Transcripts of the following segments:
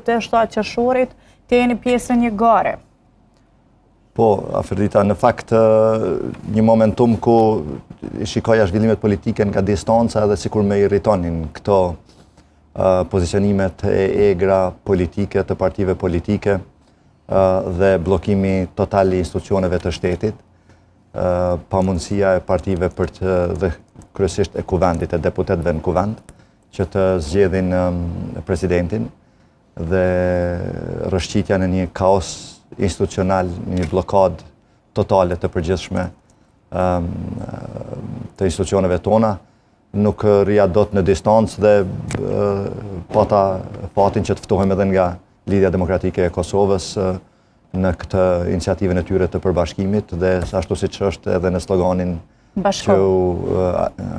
të 7 qershorit të jeni pjesë e një gare. Po, Afrodita, në fakt një momentum ku shikoja zhvillimet politike nga distanca dhe sikur me irritonin këto pozicionimet e egra politike të partive politike dhe blokimi total i institucioneve të shtetit, pamundësia e partive për të dhe kryesisht e kuvendit, e deputetëve në kuvend, që të zgjedhin presidentin dhe rrëshqitja në një kaos institucional, një blokad totale të përgjithshme të institucioneve tona, nuk rria dot në distancë dhe pata fatin që të ftohem edhe nga Lidhja Demokratike e Kosovës në këtë iniciativën e tyre të përbashkimit dhe ashtu siç është edhe në sloganin që u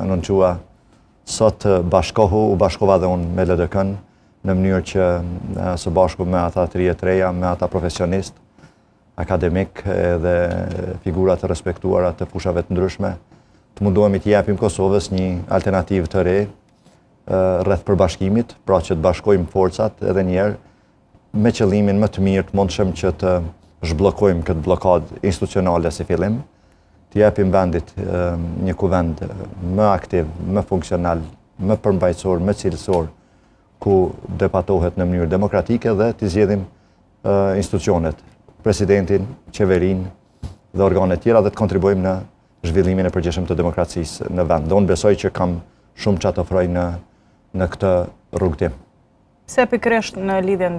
anonqua sot bashkohu, u bashkova dhe unë me LDK-n në mënyrë që së bashku me ata të rinj të reja, me ata profesionist, akademik dhe figura të respektuara të fushave të ndryshme, të mundohemi të japim Kosovës një alternativë të re rreth përbashkimit, pra që të bashkojmë forcat edhe njerë me qëllimin më të mirë të mundshëm që të zhbllokojmë këtë blokad institucionale si fillim, të japim vendit një kuvend më aktiv, më funksional, më përmbajtësor, më cilësor, ku debatohet në mënyrë demokratike dhe të zgjedhim institucionet, presidentin, qeverin dhe organet tjera dhe të kontribuojmë në zhvillimin e përgjithshëm të demokracisë në vend. Dhe unë besoj që kam shumë që të ofroj në këtë rrugëtim. Se pikërisht në lidhjen